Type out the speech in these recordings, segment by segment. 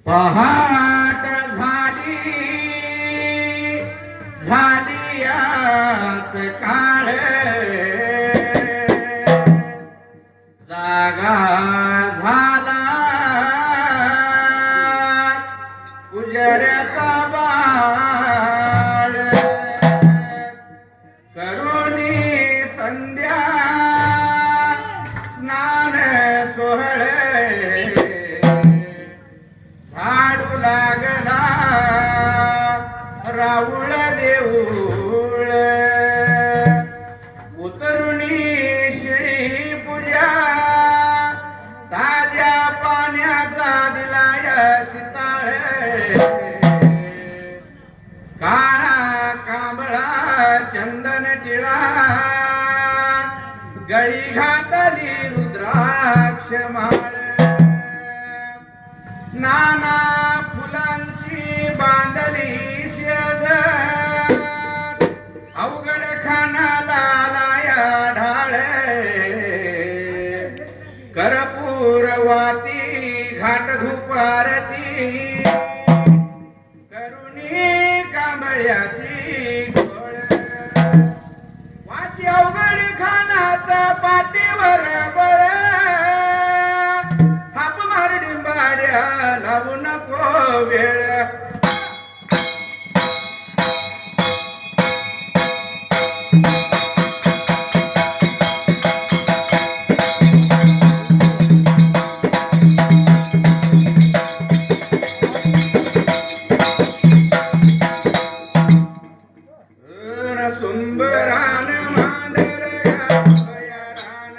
पहाट झाली झाली आस काळ जागा झाला पुजऱ्याचा बाळ करुणी संध्या स्नान सोहळे झाडू लागला राऊळ देऊळ उतरुणी शिळी पूजा ताज्या पाण्याचा दिलाय शिताळ काळा कांबळा चंदन टिळा गळी घातली रुद्राक्ष माळ नाना फुलांची बांधली शेज अवघड खानाला लाया ढाळ कर्पूर वाती घाट धुपारती करुणी कांबळ्याची गोळ वाची अवघड खानाचा पाठीवर बळ थाप मार डिंबाड्या लावू नको वेळ सुंबरान मांडर गया रान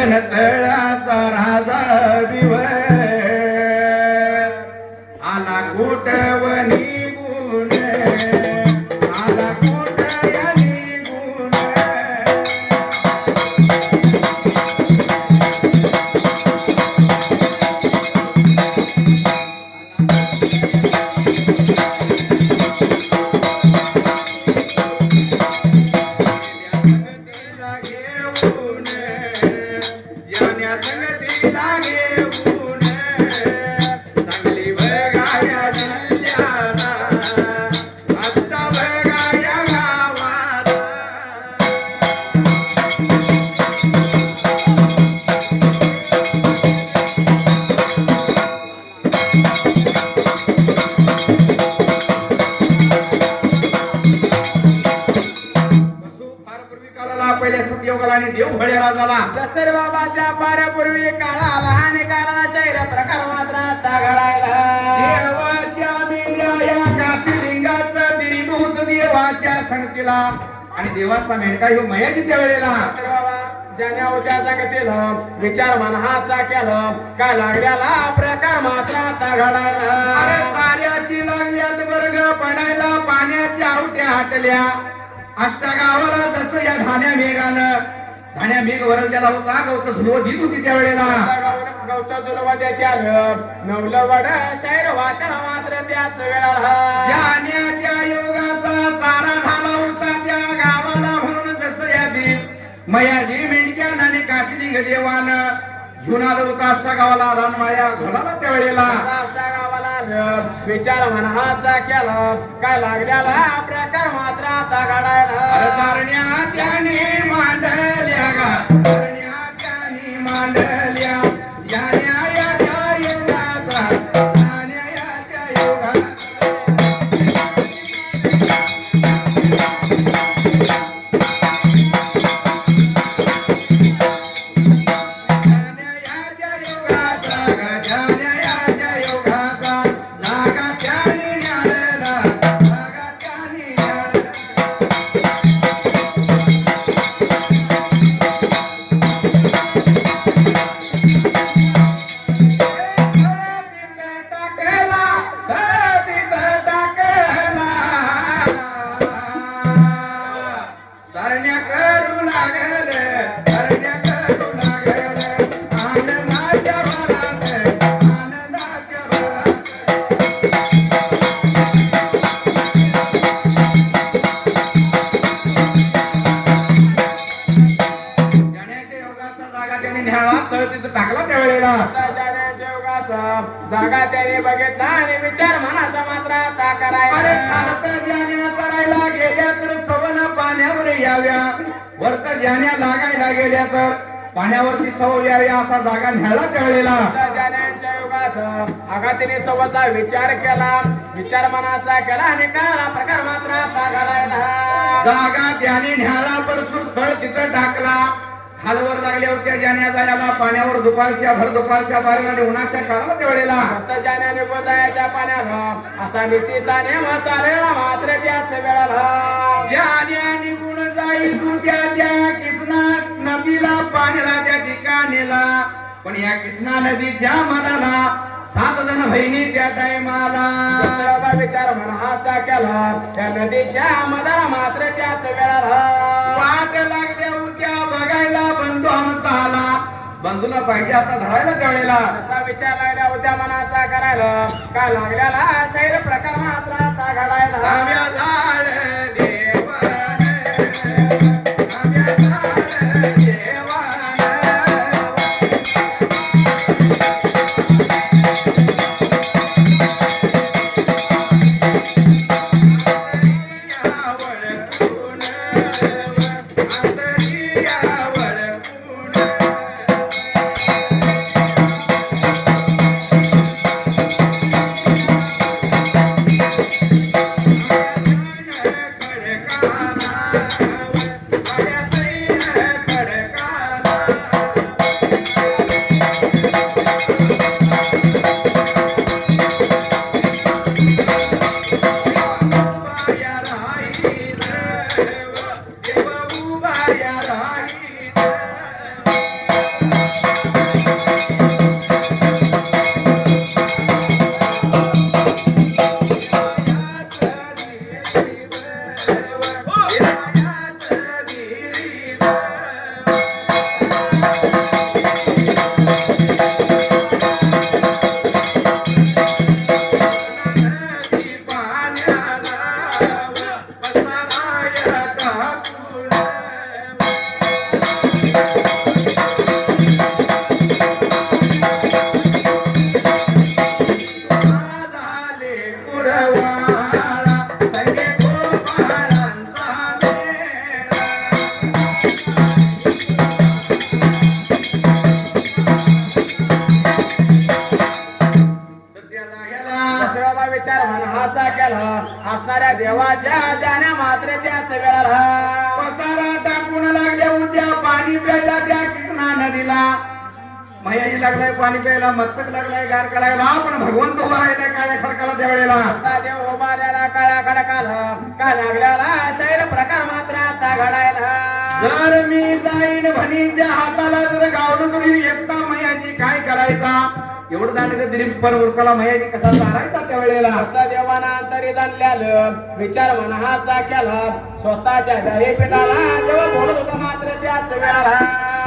गगन तळाचा राजा विवर आला कुटवनी गुण आला कुटयनी गुण जाण्या संगतीला घेऊन चांगली बघाया जल्ल्याला अष्ट बघाया गावाला फार पूर्वी काळाला पहिल्या सतयुगाला आणि देव भळ्याला झाला दसर बाबा त्या पाऱ्यापूर्वी काळा लहान काळाला शैर प्रकार मात्र आता घडायला देवाच्या मेंढ्या या काशीलिंगाचं दिरीभूत देवाच्या संगतीला आणि देवाचा मेंढका ह्यो मयाजी त्या वेळेला दसर बाबा ज्याने होत्या सांगतील विचार मनाचा केलं काय लागल्याला प्रकार मात्र आता अरे घडायला साऱ्याची लागल्यात वर्ग पडायला पाण्याच्या आवट्या हाटल्या अष्टगावाला जसं या धान्या मेघ वरल त्याला होता गवत झुलव दिली होती त्या वेळेला गवता जुलवा देत्या नवलं वड शैर वाचन मात्र त्याच वेळाला जाण्याच्या योगाचा चारा झाला होता त्या गावाला म्हणून जसं या मयाजी मेंढक्यान आणि काशीलिंग देवान घेऊन आलं होतं अष्टगावाला रानमाया घोडाला त्या वेळेला गावाला विचार मनाचा केला काय लागल्याला प्रकार मात्र आता अरे घडायला चारण्या त्याने मांडल्या गा चारण्या त्याने मांडल्या जाण्या याच्या योगाचा जाण्या याच्या योगाचा चारण्या करू लागल चारण्या करू लागल आनंदाच्या भरात आनंदाच्या भरात जाण्याच्या योगाचा जागा त्याने न्याला तर तिथं टाकला त्या वेळेला जागा त्याने बघितला आणि विचार मनाचा मात्र आता अरे करायला खालत जाण्या करायला गेल्या तर सवन पाण्यावर याव्या वरत जाण्या लागायला गेल्या तर पाण्यावरती सव यावी असा जागा न्याला त्या वेळेला जाण्याच्या युगात आघातीने सोबतचा विचार केला विचार मनाचा केला आणि कळाला प्रकार मात्र आता घडायला जागा त्याने न्याला परसून थळ तिथं टाकला खालवर लागल्या होत्या जाण्या जायला पाण्यावर दुपारच्या भर दुपारच्या बारीला आणि उन्हाच्या काळाला त्या वेळेला असं जाण्याने गोदायाच्या पाण्याला असा नीतीचा नेम चालला मात्र त्याच वेळाला जाण्या निघून जाईल तू त्या कृष्णा नदीला पाण्याला त्या ठिकाणीला पण या कृष्णा नदीच्या मनाला 7 जण बहिणी त्या टाइमाला जसं विचार मनाचा केला त्या नदीच्या मधाला मात्र त्याच वेळाला वाट लागल्या होत्या बघायला बंधू आमचा आला बंधूला पाहिजे आता धरायला त्यावेळेला असा विचार लागल्या होत्या मनाचा करायला का लागल्याला शैर प्रकार मात्र आता घडायला राम्या झाड देवान राम्या झाड देवान देवाच्या जाण्या मात्र त्याच वेळाला पसारा टाकून लागल्या उद्या पाणी प्यायला त्या कृष्णा नदीला मयाजी लागलाय पाणी प्यायला मस्तक लागलाय गार करायला पण भगवंत उभा राहिलाय काळ्या खडकाला त्यावेळेला असा देव उभारलेला काळ्या खडकाला का लागल्याला शैर प्रकार मात्र आता घडायला जर मी जाईन भणीच्या हाताला जर गावलं तरी एकटा मयाजी काय करायचा एवढं दांडग दिलीप पर उरकाला मयाजी कसा चारायचा त्यावेळेला असा देवाना अंतरी जाणल्यालं विचार मनाचा केला स्वतःच्या दही पिठाला जेव्हा बोलत होता मात्र त्याच वेळाला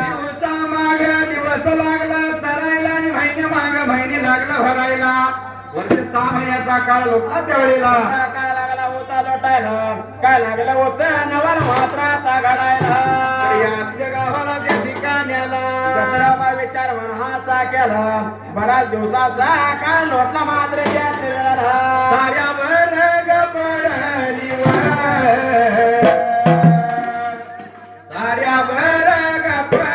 दिवसा माग दिवस लागला सरायला आणि महिने माग महिने लागला भरायला वर्ष 6 महिन्याचा काळ लोटला त्यावेळेला काय लागला होता लोटायला काय लागलं होतं नवर मात्र आता घडायला या अष्ट गावाला त्या ठिकाण्याला दसराचा विचार मनाचा केला बराच दिवसाचा काळ लोटला मात्र त्याच वेळाला साऱ्यावर ग पडलीवर साऱ्यावर ग पडलीवर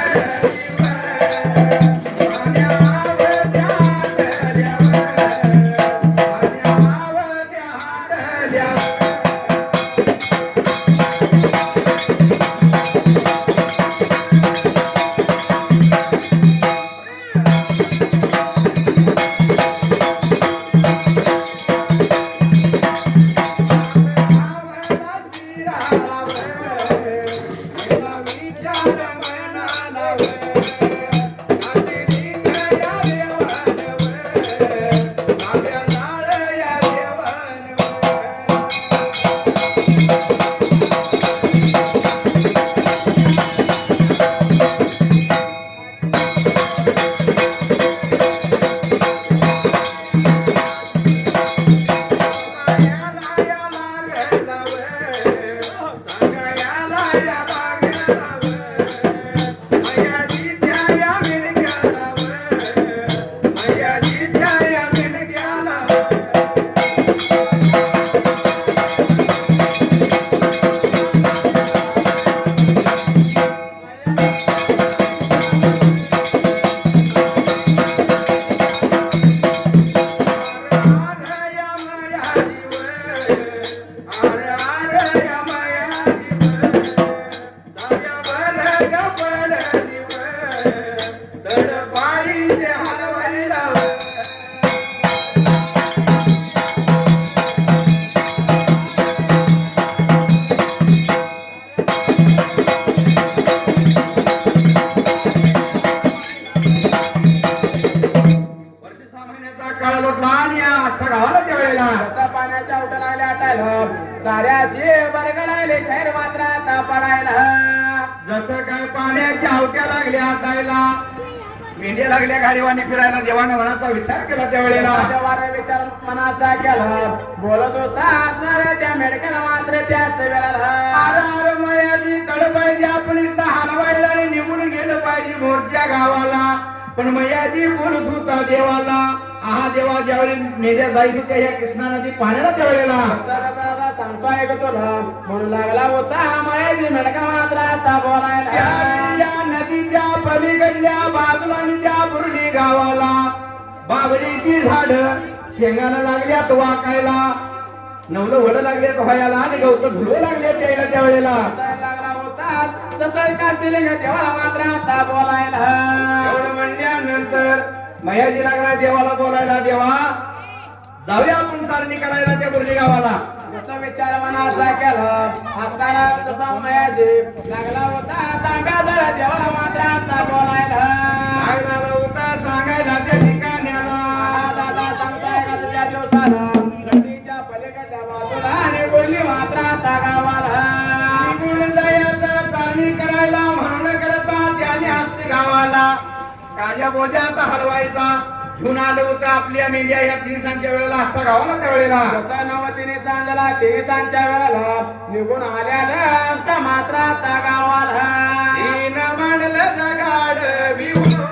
पाण्याच्या उठ लागल्या आटायला चाऱ्याचे वर्ग लागले शहर मात्र आता पडायला जसं काय पाण्याच्या आवट्या लागल्या आटायला मेंढ्या लागल्या गाडीवानी फिरायला देवानं मनाचा विचार केला त्यावेळेला देवाने विचार मनाचा केला बोलत होता असणाऱ्या त्या मेडकाला मात्र त्याच वेळेला अरे मयाजी तळ पाहिजे आपण इथं हलवायला आणि निघून गेलं पाहिजे मोरच्या गावाला पण मयाजी बोलत होता देवाला आहा देवा ज्यावेळी मेंढ्या जायची त्या या कृष्णा नदी पाण्याला त्यावेळेला सांगतो ऐकतो म्हणू लागला होता मयाजी मेडका मात्र आता बोलायला या नदीच्या पलीकडल्या बाजूला आणि त्या बुर्डी गावाला बाबळीची झाड शेंगाला लागल्यात वाकायला नवलं वड लागल्यात व्हायला आणि गवत झुलवू लागले त्याला त्यावेळेला लागला होता तसं का सिलिंग देवाला मात्र आता बोलायला एवढं म्हणल्यानंतर मयाजी लागला देवाला बोलायला देवा जाऊया आपण चालणी करायला त्या बुर्डी गावाला जसा विचार मनाचा केला असताना तसा मयाजी लागला होता तांब्या जळ देवाला मात्र आता बोलायला लागला होता सांगायला त्या ठिकाण्याला दादा सांगताय का तुझ्या दिवसाला नदीच्या पलीकडल्या बाजूला आणि बोलली मात्र आता गावाला निघून जायचं चालणी करायला म्हणून करता त्याने असते गावाला काळ्या बोजात हलवायचा घेऊन आलं होतं आपल्या मेंढ्या या 3 सांच्या वेळेला असता गावाला त्या वेळेला जसा नव 3 सांजला 3 सांच्या वेळेला निघून आल्याला असता मात्र आता गावाला तीन मांडलं दगाड भिवलो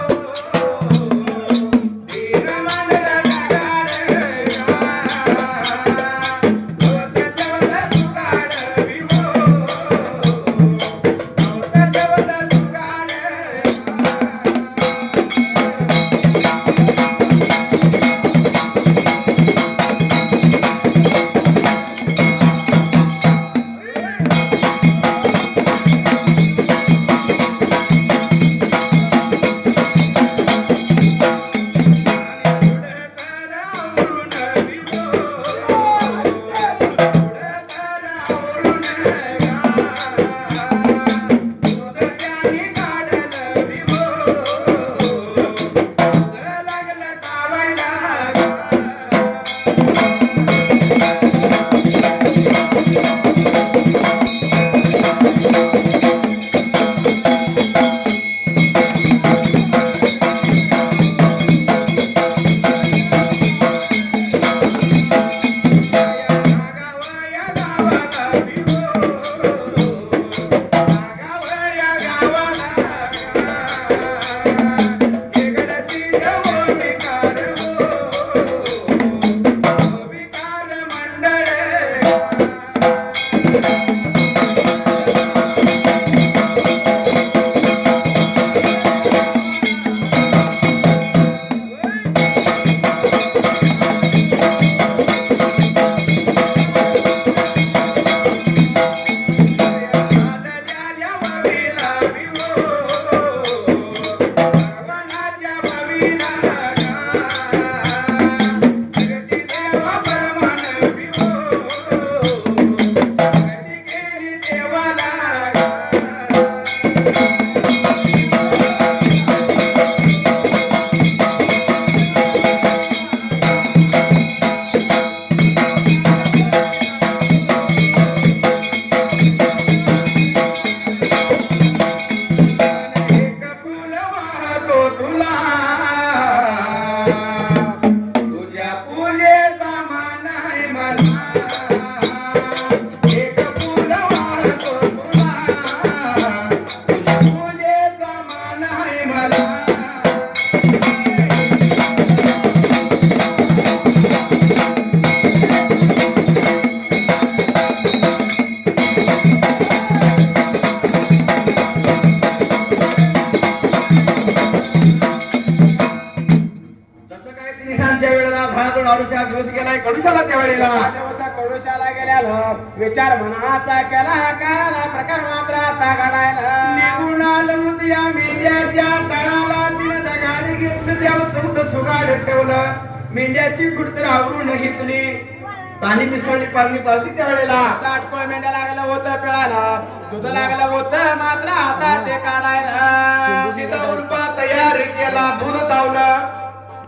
ठेवलेला देवाचा कडुशाला गेल्याला विचार मनाचा केला काला प्रकार मात्र आता घडायला निघून आलं उद्या मेंढ्याच्या तळाला तिनं त्या गाडी घेतलं त्यावर चौथ सुगाड ठेवलं मेंढ्याची कुठतर आवरून घेतली पाणी मिसळली पाणी पालती त्यावेळेला 60 मेंढ्या लागलं होतं पिळाला दूध लागलं होतं मात्र आता ते काढायला सीता उल्पा तयार केला दूध तावलं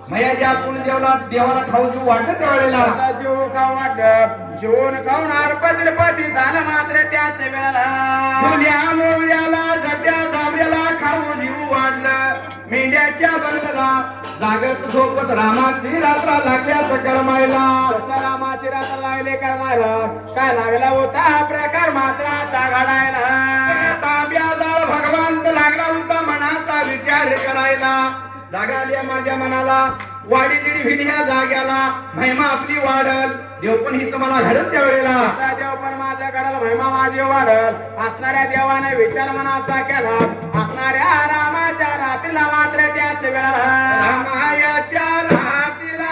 मयाजी आपण जेवला देवाला खाऊ जीव वाटत त्यावेळेला असा जीव खाऊ वाटत जेवण खाऊन अर्पती झालं मात्र त्याच वेळेला मुल्या मोगऱ्याला जट्या जांभऱ्याला खाऊ जीव वाढलं मेंढ्याच्या बलगला जागत झोपत रामाची रात्र लागल्याचं करमायला जसा रामाची रात्र लागले करमायला काय लागला होता प्रकार मात्र आता घडायला ताब्या जाळ भगवंत लागला होता मनाचा विचार करायला जागा आली माझ्या मनाला वाडी दिडी भिली ह्या जाग्याला महिमा आपली वाढल देव पण ही तुम्हाला घडल त्यावेळेला असा देव पण माझ्या घडाला महिमा माझी वाढल असणाऱ्या देवाने विचार मनाचा केला असणाऱ्या रामाच्या रात्रीला मात्र त्याच वेळेला रामायाच्या रात्रीला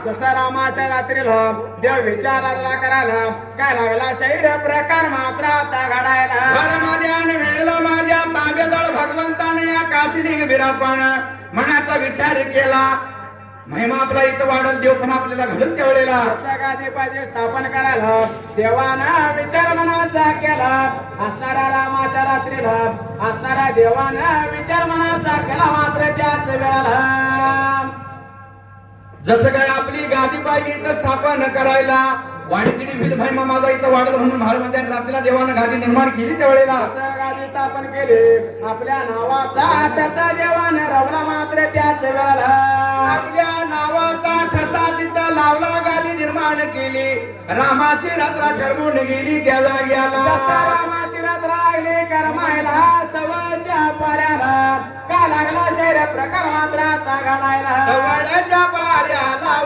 जसा रामाच्या रात्रीला देव विचारायला करायला काय लागला शरीर प्रकार मात्र आता घडायला वेळेला माझ्या ताब्याजवळ भगवंताने या काशीलिंग बिरापण मनाचा विचार केला महिमा आपला इथं वाढल देव पण आपल्याला घडल त्यावेळेला असं गादी पाहिजे स्थापन करायला देवानं विचार मनाचा केला असणाऱ्या रामाच्या रात्रीला असणाऱ्या देवानं विचार मनाचा केला मात्र त्याच वेळेला जसं काय आपली गादी पाहिजे इथं स्थापन करायला वाडी तिडी भिल महिमा माझा इथं वाढल म्हणून महाराज रात्रीला देवानं गादी निर्माण केली त्यावेळेला असं गादी स्थापन केली आपल्या नावाचा ठसा देवानं रवला मात्र त्याच वेळेला आपल्या नावाचा ठसा तिथं लावला गादी निर्माण केली रामाची रात्र करमून गेली त्या जाग्याला जसा रामाची रात्र लागली करमायला सवयच्या पाऱ्याला का लागला शरीर प्रकार मात्र आता घडायला सवळच्या पाऱ्याला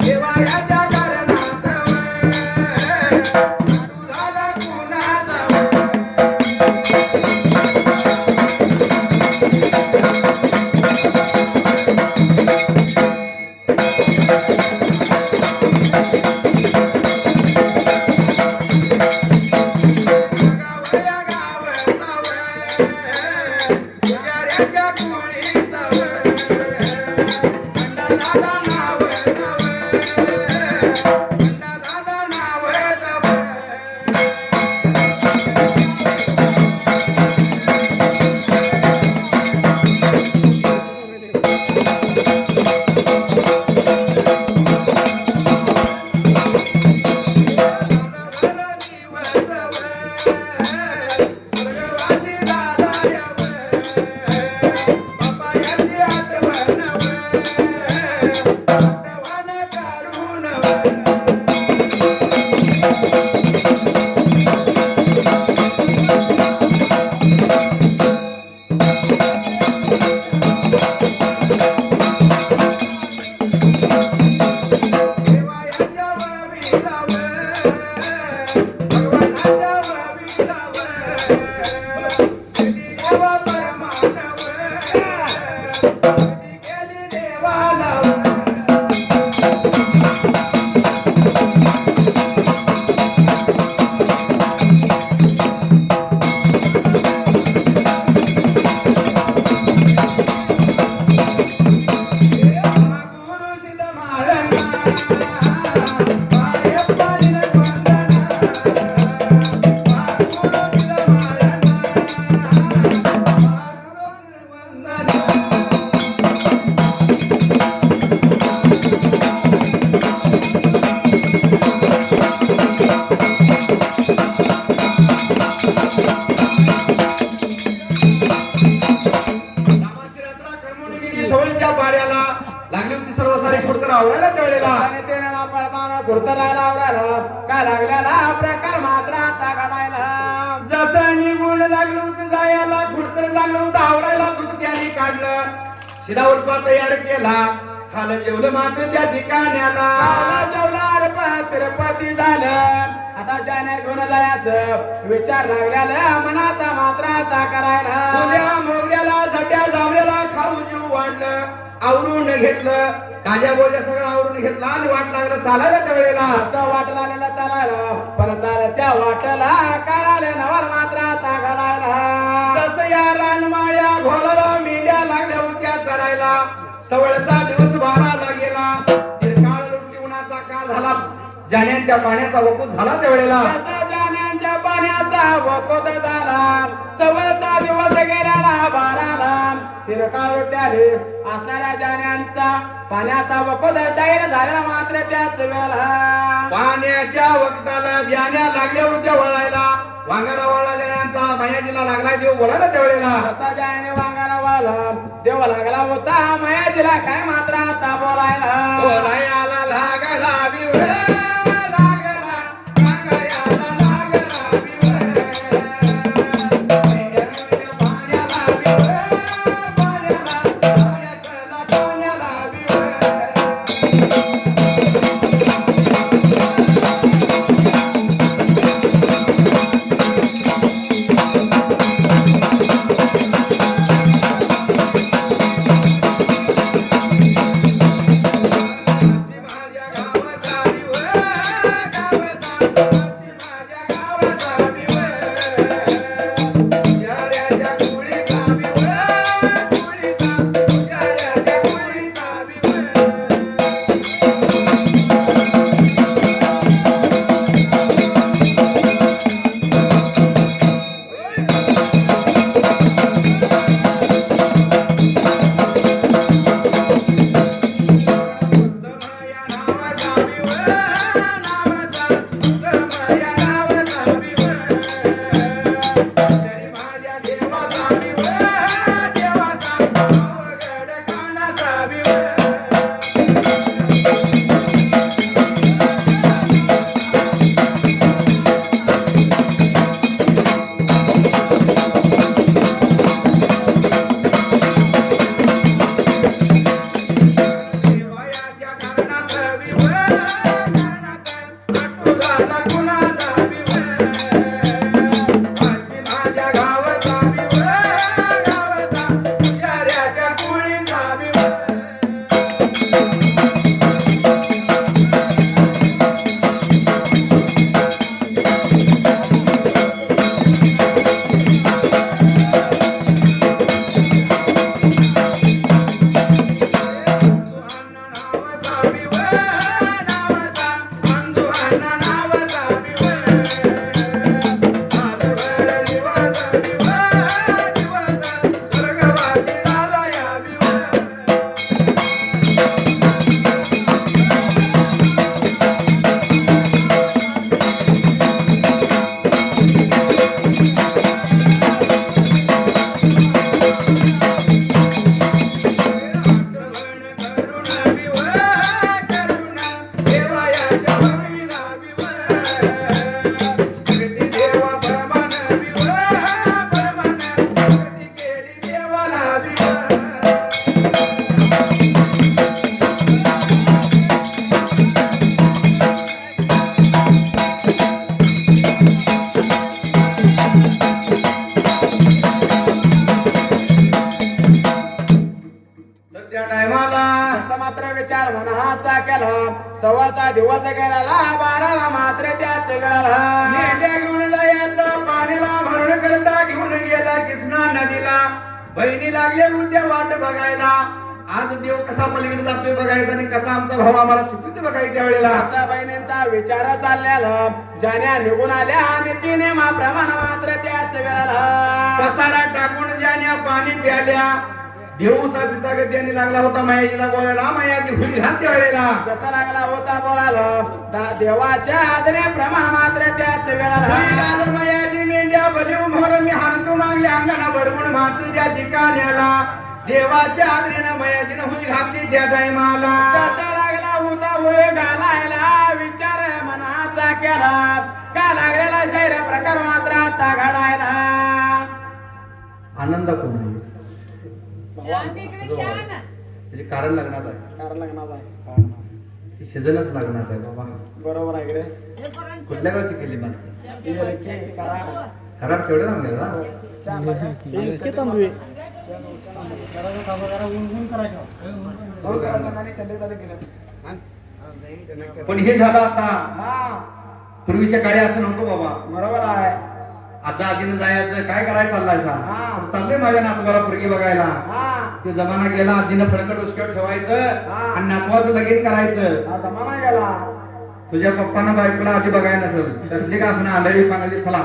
देवाच्या करणात सवळीच्या पाऱ्याला लागली होती सर्व सारी खुडतर आवरायला त्यावेळेला आणि ते नावा परमाना खुडतराला आवरायला का लागल्याला प्रकार मात्र आता घडायला जसं निघून लागलं होतं जायला खुडतर लागलं होतं आवरायला तुझं त्याने काढलं शिदा उल्पा तयार केला खालं जेवलं मात्र त्या ठिकाण्याला जेवणार तिरुपती झालं आता ज्याने घेऊन जायचं विचार लागल्याला मनाचा मात्र आता करायला तुझ्या मोगऱ्याला झट्या जांभळ्याला खाऊ जीव वाढलं आवरून घेतलं काज्या बोल्या सगळं आवरून घेतलं आणि वाट लागलं चालायला त्या वेळेला असं वाट लागलेला चालायला पण चालत त्या वाटला करायला नवाल मात्र आता घडायला जसं या रानमाळ्या घोलाला मेंढ्या लागल्या होत्या चरायला सवळचा दिवस बाराला गेला काळ लुटली उन्हाचा काळ झाला जाण्यांच्या पाण्याचा वकूत झाला त्या वेळेला जसा जाण्यांच्या पाण्याचा वकोत झाला सवळचा दिवस गेल्याला बाराला तिरकाळ त्याले असणाऱ्या जाण्यांचा पाण्याचा वकोत शाहीर झालेला मात्र त्याच वेळेला पाण्याच्या वक्ताला जाण्या लागल्या होत्या वळायला वांगारा वळला जाण्यांचा मायाजीला लागला देव बोलायला त्या वेळेला जसा जाने वांगाला वाला देव लागला होता मयाजीला काय मात्र आता बोलायला बोलायला लागला बिवळ माझ्या गावाचा टायमाला असा मात्र विचार मनाचा केला सव्वाचा दिवस गेला बाराला मात्र त्याच वेळाला मेंढ्या घेऊन जायचा पाण्याला भरून करता घेऊन गेला कृष्णा नदीला बहिणी लागले उद्या वाट बघायला आज देव कसा पलीकडे जातोय बघायचा आणि कसा आमचा भाव आम्हाला चुकीचं बघायचं त्यावेळेला असा बहिणींचा विचार चाललेला ज्याने निघून आल्या आणि तिने प्रमाण मात्र त्याच वेळाला पसारा टाकून ज्याने पाणी प्याल्या देव होता चितागती लागला होता मायाजीला बोलायला मायाजी हुई घाल त्यावेळेला जसा लागला होता बोलायला देवाच्या आदरे प्रमाण मात्र त्याच वेळाला मायाजी मेंढ्या बलिव मोर मी हाणतो मागले अंगणा बडवून मात्र त्या ठिकाण्याला देवाच्या आदरेनं मयाजीनं हुई घातली त्या टायमाला जसा लागला होता होय घालायला विचार मनाचा केला का लागलेला शैर प्रकार मात्र आता घडायला आनंद कोण आहे त्याचे कारण लग्नात आहे कारण लग्नात आहे सीझनच लग्नात आहे बाबा बरोबर आहे रे कुठल्या गावची केली बा खराब तेवढे लागले पण हे झालं आता पूर्वीच्या काळी असं नव्हतं बाबा बरोबर आहे आता आजीनं जायचं काय करायचं चाललायचा चाललंय माझ्या नातवाला पोरगी बघायला ते जमाना गेला आजीनं फडकट उचक्यावर ठेवायचं आणि नातवाचं लगीन करायचं जमाना गेला तुझ्या पप्पानं बायकोला आधी बघायला नसेल तसली का असं आंधळी पांगली चला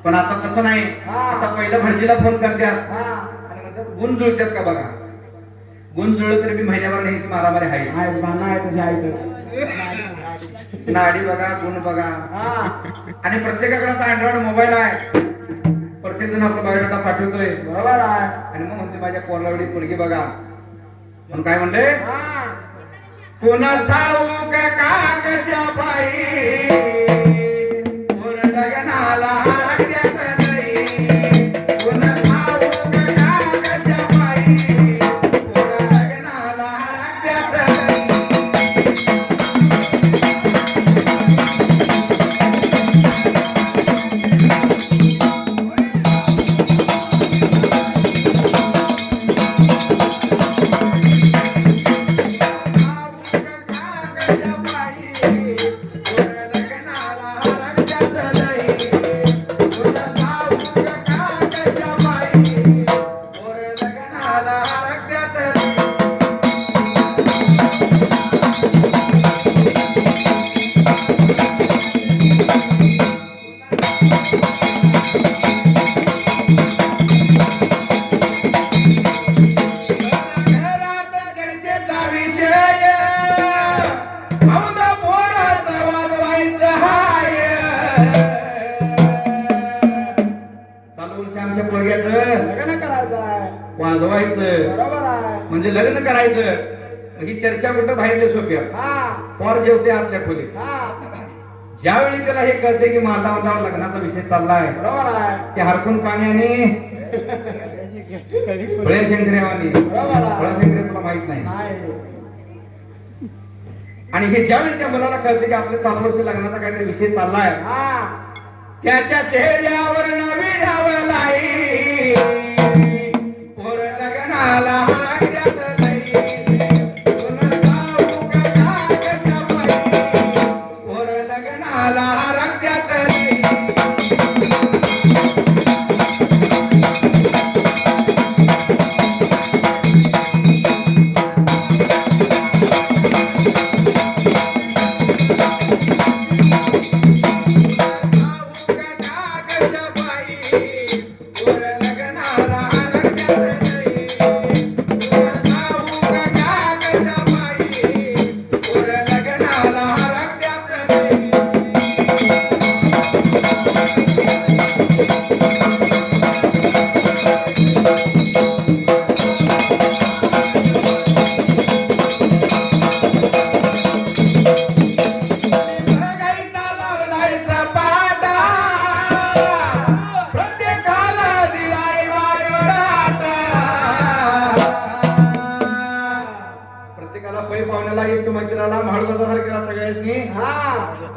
पण आता तसं नाही आता पहिलं भटजीला फोन करतात आणि म्हणतात गुण जुळतात का बघा गुण जुळलं तरी मी महिन्याभर ह्यांची मारामारी आहे नाडी बघा गुण बघा आणि प्रत्येकाकडे अँड्रॉइड मोबाईल आहे प्रत्येक जण आपला बायोडाटा पाठवतोय बरोबर आहे आणि मग म्हणते माझ्या पोरलावडी पोरगी बघा पण काय म्हणले कोणास ठाऊक का कशा पायी पोर लग्नाला हरकत नाही कोणास ठाऊक का कशा पायी पोर लग्नाला हरकत नाही वाजवायचं बरोबर आहे म्हणजे लग्न करायचं ही चर्चा कुठं बाहेरच्या सोप्या फार जेवते आतल्या खोलीत ज्यावेळी त्याला हे कळते की माझा लग्नाचा विषय चाललाय बरोबर आहे ते हरकून पाणी आणि फळशंकरेवानी फळशंकरे तुला माहित नाही आणि हे ज्यावेळी त्या मुलाला कळते की आपल्या 4 वर्ष लग्नाचा काहीतरी विषय चाललाय त्याच्या चेहऱ्यावर नवी लावलाई पोर लग्नाला हरकत नाही पोर लग्नाला हरकत नाही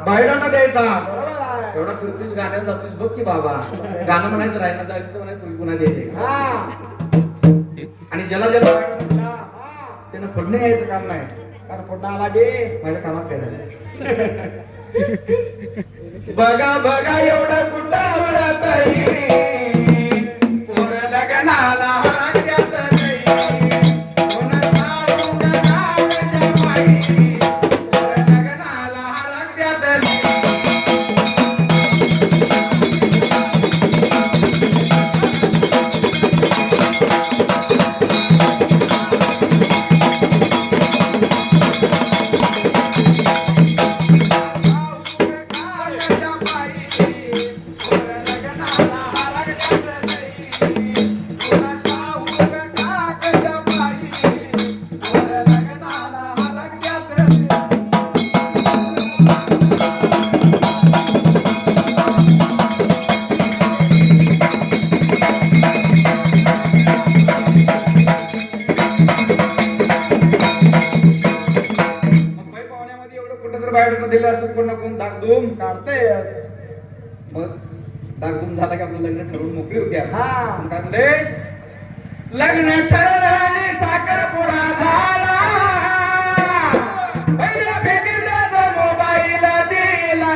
बायडांना द्यायचा एवढा फिरतोस गाण्याला जातोस बघ की बाबा गाणं म्हणायचं राहिलं जायचं म्हणायचं पुन्हा द्यायचे आणि ज्याला ज्याला त्यानं फोडणे यायचं काम नाही. कारण फोडणं आला गे माझ्या कामाच काय झालं. बघा बघा एवढं कुठं वळत पोर लग्नाला हरकत्यात नाही. कोणाचा उगना कशा पायी, पोर लग्नाला हरकत्यात नाही. दिलं असं कोण ना कोण दागदूम काढतंय मग दागदूम झाला की आपलं लग्न ठरवून मोकळी होती. हा. काय म्हणले लग्न ठरलं आणि साखरपुडा झाला. पहिल्या भेटीचा मोबाईल दिला.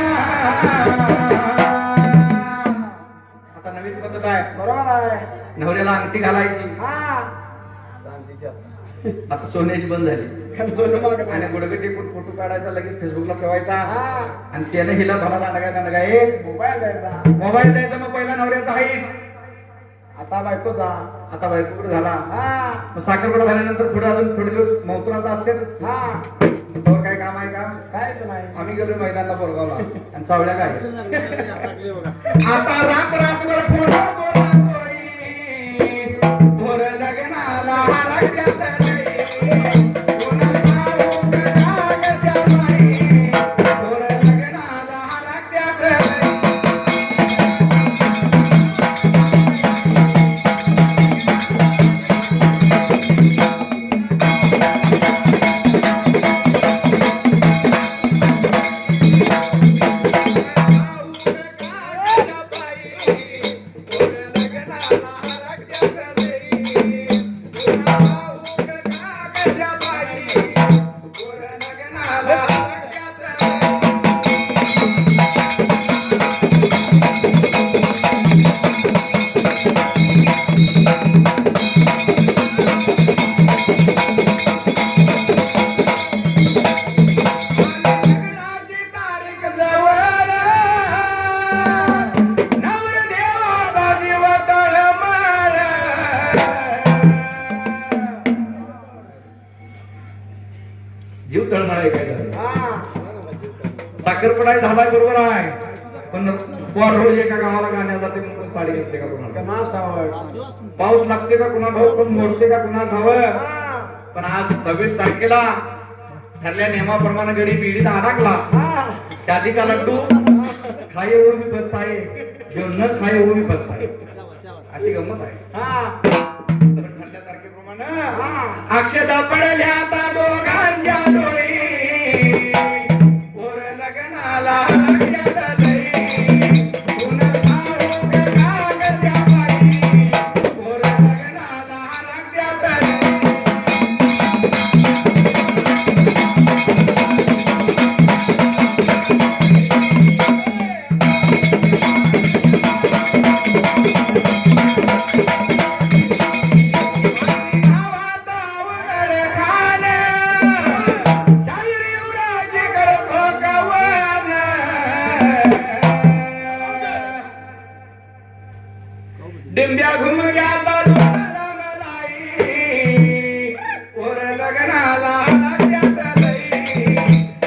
आता नवीन पद्धत आहे. बरोबर आहे. नवऱ्याला अंगठी घालायची. हा चांदीच्या आता सोन्याची बंद झाली. सोनं मागत आणि गुडघे टेकून फोटो काढायचा लगेच फेसबुकला ठेवायचा. हा आणि त्याने हिला भला दांडगा मोबाईल द्यायचा. मोबाईल द्यायचा. मग पहिला नवऱ्याचा आहे, आता बायकोचा. आता बायको कुठे झाला. हा मग साखरपुडा झाल्यानंतर पुढे अजून थोडे दिवस मौतुराचा असतेच. हा त्यावर काय काम आहे का. कायच नाही. आम्ही गेलो मैदानला बोरगावला आणि सावळ्या काय आता रात्रभर फोनवर बोलतोय. पोर लग्नाला हरकत्यात नाही. कोणाचा उगना कशा पायी, पोर लग्नाला हरकत्यात नाही. जीव तळमळाय काय झालं. साखरपुडा झालाय बरोबर आहे, पण पोर रोज एका गावाला गाण्या जाते म्हणून साडी घेतले का कोणाला. पाऊस लागते का कुणा भाऊ, कोण मोडते का कुणा धावं. पण आज 26 तारखेला ठरल्या नियमाप्रमाणे गडी पिढीत अडकला. शादी का लड्डू खाये वो भी बसता है, जो न खाये वो भी बसता है. अशी गंमत आहे. ठरल्या तारखेप्रमाणे अक्षदा पडल्या आता दोघांच्या डोळी. पोर लग्नाला हरकत्यात नाही. कुणाचा उगना कशा पायी, पोर लग्नाला हरकत्यात नाही. डिंब्या घुमग्याचा जमलाई. पोर लग्नाला हरकत्यात नाही.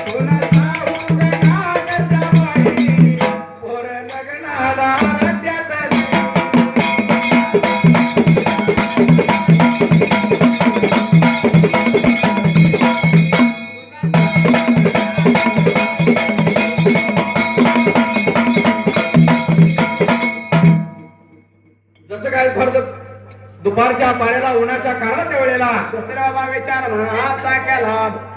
कुणाचा उगना कशा पायी, पोर लग्नाला हरकत्यात नाही. जसं काय भर दुपारच्या पाण्याला उन्हाच्या कारणाच्या वेळेला दुसऱ्या बागेच्या म्हणा केला.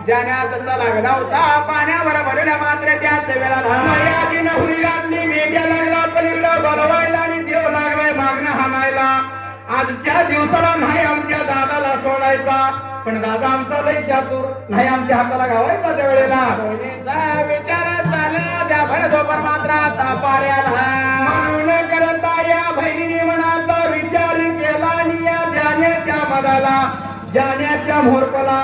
ज्याने जसा लागला होता पाण्यावर भरल्या मात्र त्याच वेळेला मर्यादिन हुई घातली. मेंढ्या लागला पलीकडं बनवायला आणि देव लागलाय मागणं हाणायला. आजच्या दिवसाला नाही आमच्या दादाला सोडायचा. पण दादा आमचा लय चातुर नाही आमच्या हाताला गावायचा त्या वेळेला बहिणीचा विचार चालला त्या भर दोपर मात्र आता पाऱ्याला म्हणून करता या बहिणीने मनाचा विचार केला आणि या जाण्याच्या मदाला जाण्याच्या मोरपला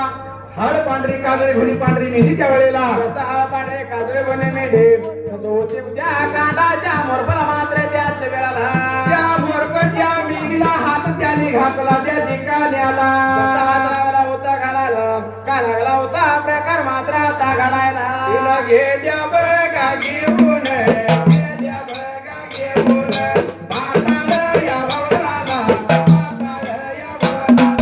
हळ पांढरी काजळी घुणी पांढरी मेली त्या वेळेला जसा हळ पांढरे काजळे गुन्हे मेढे तसं होती त्या कांदाच्या मोरपला मात्र त्याच वेळाला त्या मोरपच्या मेलीला हात त्याने घातला त्या ठिकाण्याला जसा हात लागला होता घालायला का लागला होता प्रकार मात्र आता घडायला तिला घेत्या बघा घेऊन घेत्या बघा घेऊन पाताळ या भवनाला पाताळ या भवनाला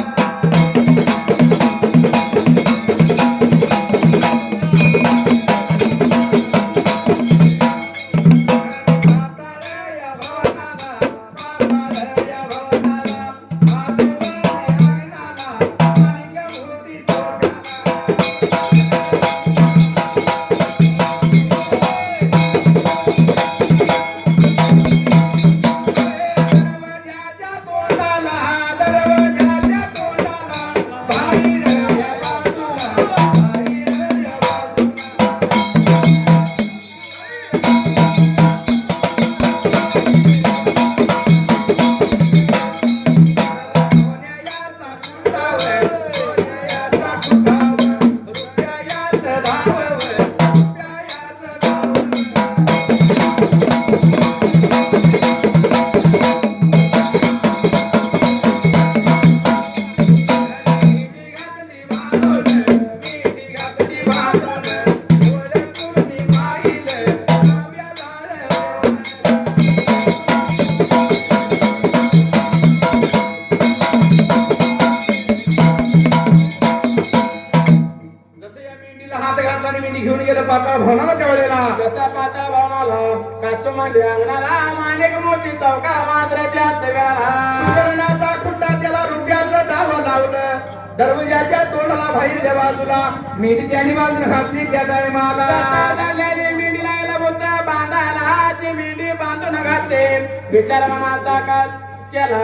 घेऊन गेलं पाताळ भवनाला त्या वेळेला जसा पाता भावनाला काचू मांडे अंगणाला माणिक मोती चौका मात्र त्याच वेळाला सुवर्णाचा खुट्टा त्याला रुपयाचं दाव लावलं दरवाजाच्या तोंडाला बाहेरच्या बाजूला मेंढी त्याने बाजून घातली त्या टायमाला जसा दरल्याने मेंढी लायला होता बांधायला ती मेंढी बांधून घातली विचार मनाचा काल केला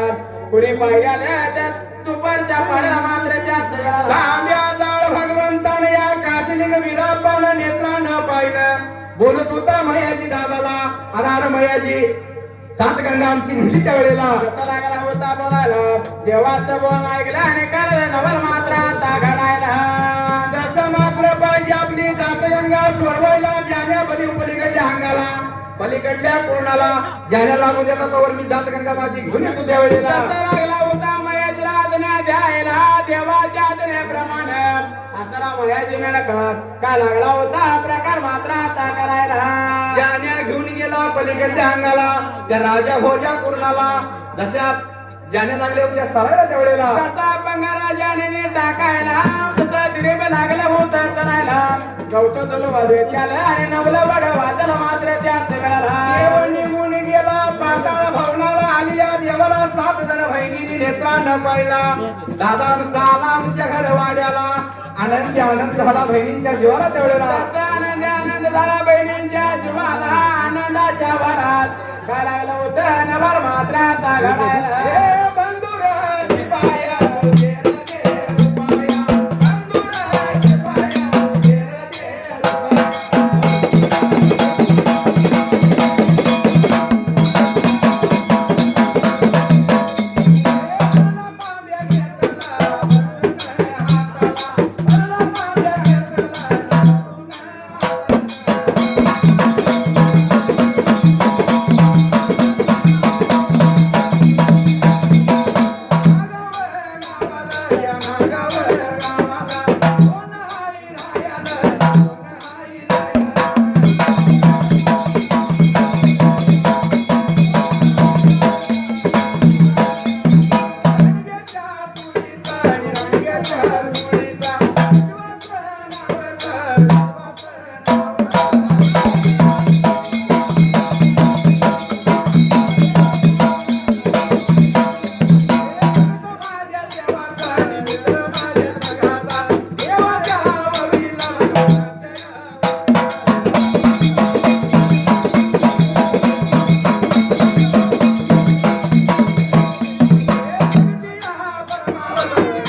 कुणी पाहिल्याला त्या दुपारच्या पाण्याला मात्र त्याच वेळाला तांब्या जाळ भगवंताने या काशिलिंग विडापानं नेत्रानं पाहिलं बोलत होता मयाजी दादाला अनार मयाजी सात गंगा आमची नेली त्या वेळेला कसा लागला होता बोलायला देवाचं बोल ऐकलं आणि कळलं नवल मात्र आता घडायला जसं मात्र पाहिजे आपली जातगंगा सोडवायला जाण्या पलीकडल्या अंगाला पलीकडल्या पूर्णाला जाण्या लागू देता तोवर मी जातगंगा माझी घेऊन येतो त्या वेळेला कसा लागला होता मयाजीला आज्ञा द्यायला देवाच्या आज्ञेप्रमाणे असणारा मयाजी मेळका का लागला होता प्रकार मात्र आता करायला जाण्या घेऊन गेला पलीकडल्या अंगाला त्या राजा भोजा पूर्णाला जशा जाण्या लागले होते चालायला त्या वेळेला कसा पंगारा जाणे टाकायला तसं दिरीब लागलं होतं चरायला गवत चलू वाजवे त्याला आणि नवलं बड वाजलं मात्र त्याच वेळाला देव निघून गेला पाताळ भवनाला आलेल्या देवाला 7 जण बहिणीने नेत्रानं पाहिला दादा चाला आमच्या घर वाड्याला आनंद झाला बहिणींच्या जीवाला त्या वेळेला कसा आनंद झाला बहिणींच्या जीवाला आनंदाच्या भरात काय लागलं होतं नवर मात्र आता घडायला हे बंधुर शिपाया दे रे रुपया बंधुर शिपाया दे रे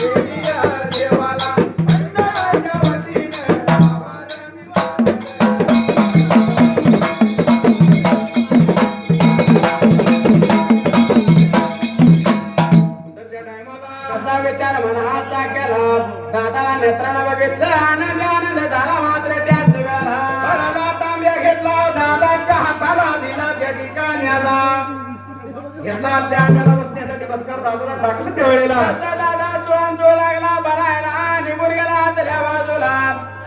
रुपया देवाला नेत्रानं बघितलं आनंद आनंद झाला मात्र त्याच वेळा भराला तांब्या घेतला दादाच्या हाताला दिला त्या ठिकाण्याला घेतला त्या अंगाला बसण्यासाठी बसकर दादूला टाकलं त्या वेळेला असा दादा चोळून चोळ लागला बरायला निघून गेला आतल्या बाजूला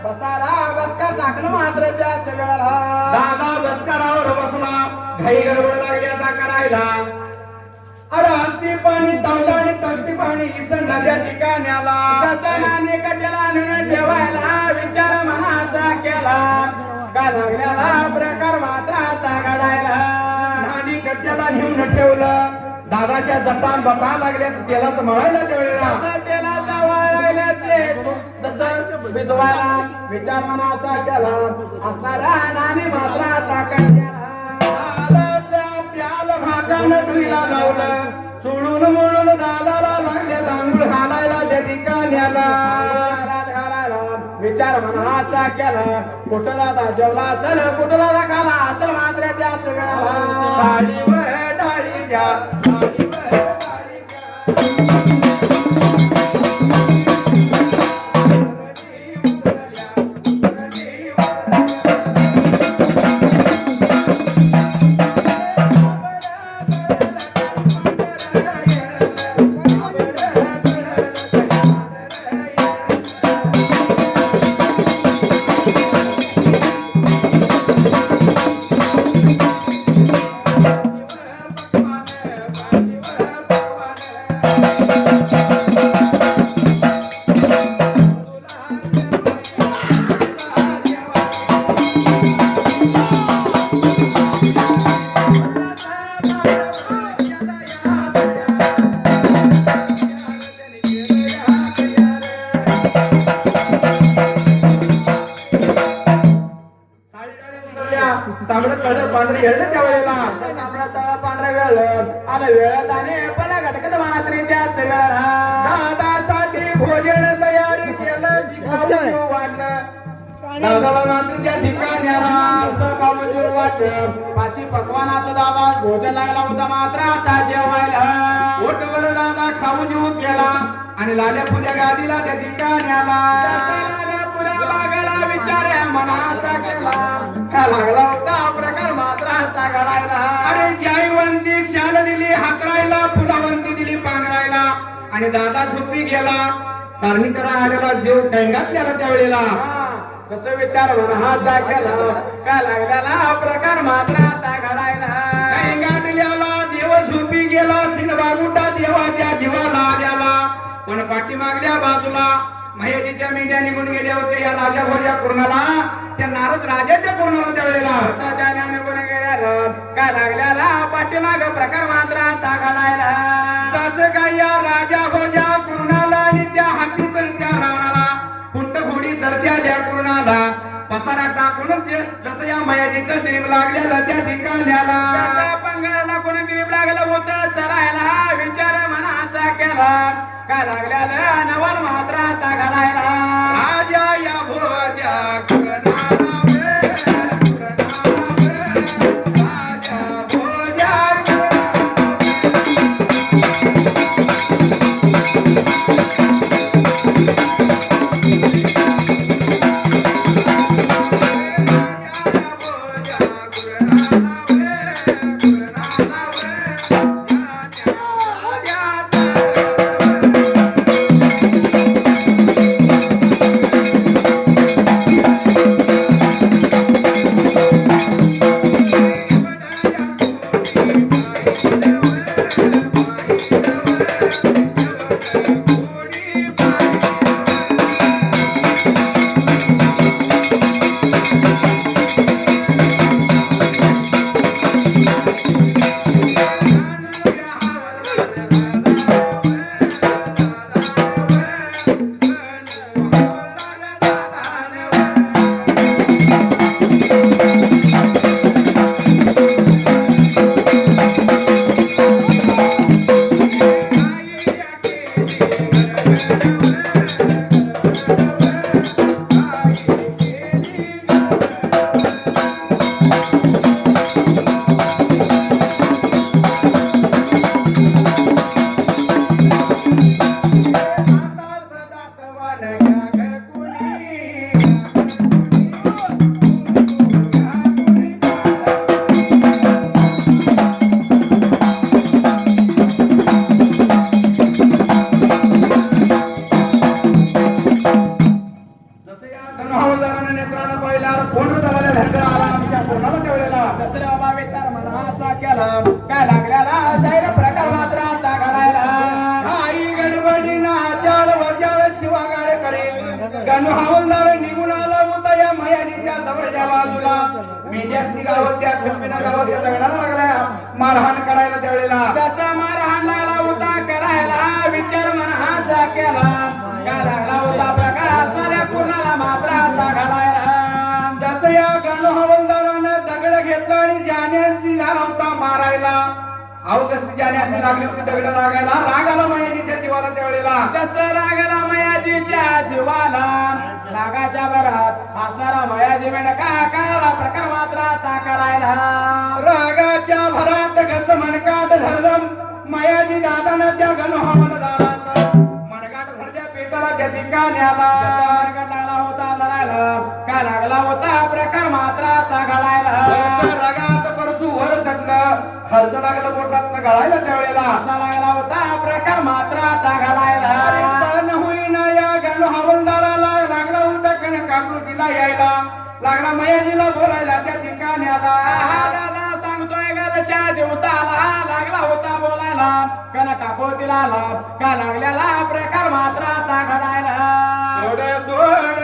बसाला बसकर टाकलं मात्र त्याच वेळा दादा बसकारावर बसला घाई गडबड लागली आता करायला अरे हस्ती पाणी तांबडा आणि तस्ती पाणी इसणला त्या ठिकाण्याला सणाने कट्याला नेऊन ठेवायला विचार मनाचा केला का लागल्याला प्रकार मात्र आता घडायला आणि कट्याला नेऊन ठेवलं दादाच्या जटान बटा लागल्या त्याला तर मळायला त्या वेळेला असं त्याला जावं लागलं ते तसं भिजवायला विचार मनाचा केला असणारा नानी मात्र आता कट्याला त्याला भागानं डुईला लावलं चोळून मोडून दादाला लागले तांदूळ घालायला त्या ठिकाण्याला दारात घालायला विचार मनाचा केला कुठं दादा जेवला असेल कुठं दादा खाला असेल मात्र त्याच वेळाला साडीवर डाळीच्या साडीवर डाळीच्या तांबडं कडं पांढरी येळलं त्या वेळेला तांबडा तळा पांढरा वेळ आला वेळात आणि पला घटकत मात्री त्याच वेळाला दादासाठी भोजन तयारी केलं जीव वाढलं दादाला मात्र त्या ठिकाण्याला असं खाऊ जीव वाटलं पाची पकवानाचा दादा भोजन लागला होता मात्र आता जेवायला पोटभर दादा खाऊ जीव केला आणि लाल्या पुऱ्या गादीला त्या ठिकाण्याला पुऱ्या बागाला विचार मनाचा केला का लागला होता प्रकार मात्र आता घडायला अरे जाईवंती शाल दिली हातरायला फुलावंती दिली पांघरायला आणि दादा झोपी गेला सारणी करा आलेला जीव टँगातल्याला त्या वेळेला कसं विचार मनाचा केला का लागलेला प्रकार मात्र आता घडायला टँगातल्याला देव झोपी गेला सिनबागुटा देवाच्या जीवाला आल्याला पण पाठीमागल्या बाजूला महेजीच्या मेंढ्या निघून गेल्या होत्या या राजा भोजा कुर्णाला त्या नारद राजाच्या कुर्णाला त्या वेळेला निघून गेल्या का लागलेला पाठीमाग प्रकार मात्र आता घडायला जसं काय या राजा भोजा कुर्णाला आणि त्या हाती चढत्या राणाला कुंट घोडी चढत्या त्या कुर्णाला पसारा टाकून जसं या मयाजीचं दिरीप लागलेला त्या ठिकाण्याला पंगाला कोणी दिलीप लागलं होतं चरायला विचार मनाचा केला काय लागल्याला नवल मात्र आता घडायला राजा या भोजा कुर्णाला वे, कुर्णाला वे, राजा भोजा गणू हवालदार निघून आला होता या मयाजीच्या जवळच्या बाजूला. मेंढ्यास निघावं त्या छलपीनं गावात त्या दगडाला लागल्या मारहाण करायला त्यावेळेला. जसा मारहाण लागला होता करायला विचार मनाचा केला. का लागला होता प्रकार असणाऱ्या पूर्णाला मात्र आता घालायला. जसं या गणू हवालदारानं दगड घेतला आणि जाण्यांची झाला होता मारायला. अवगस्त जाण्यास लागली होती दगड लागायला. राग आला मयाजीच्या जीवाला त्यावेळेला. जसं रागाला मयाजीच्या जीवाला रागाच्या भरात असणारा मयाजी मेंढका काळा प्रकार मात्र आता करायला. रागाच्या भरात गच मनकाट धरलं मयाजी दादानं त्या गणू हवालदाराचं. मनकाट धरल्या पेटाला त्या ठिकाण्याला. लागला होता धरायला का लागला होता प्रकार मात्र आता घालायला. रगात परसू वर थकलं खालचं लागलं पोटात गळायला त्यावेळेला. असा लागला होता प्रकार मात्र आता घालायला. सण होईना या गणू हवालदाराला लागला होता कण काकलुकीला यायला. लागला मयाजीला बोलायला त्या ठिकाण्याला. दादा सांगतोय गलच्या दिवसाला लागला होता बोलायला कन कापोतीला आला का लागलेला प्रकार मात्र आता घडायला. सोड सोड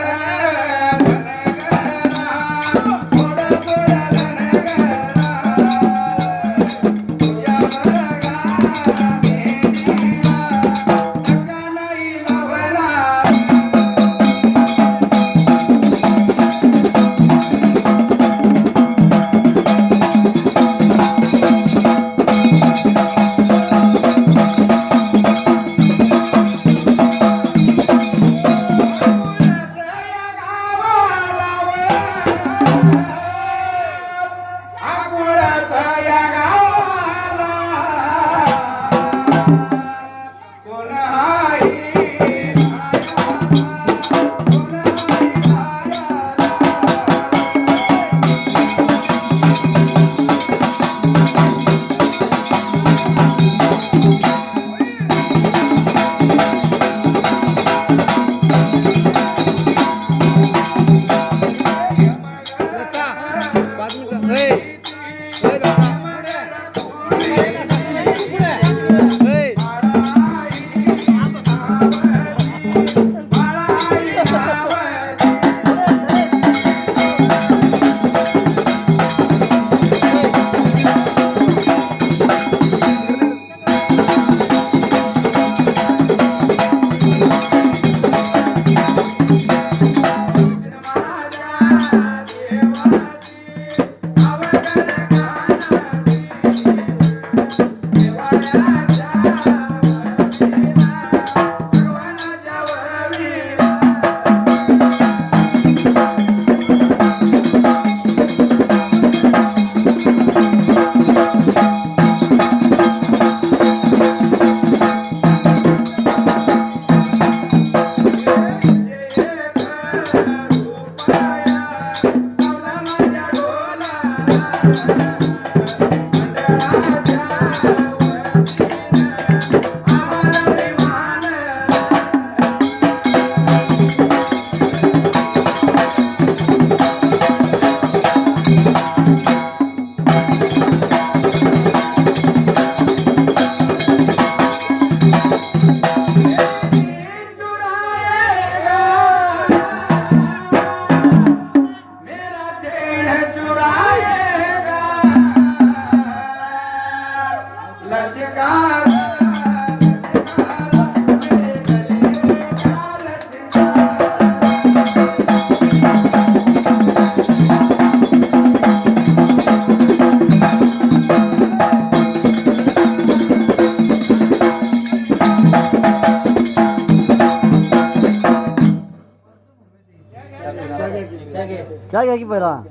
क्या क्या की पहिला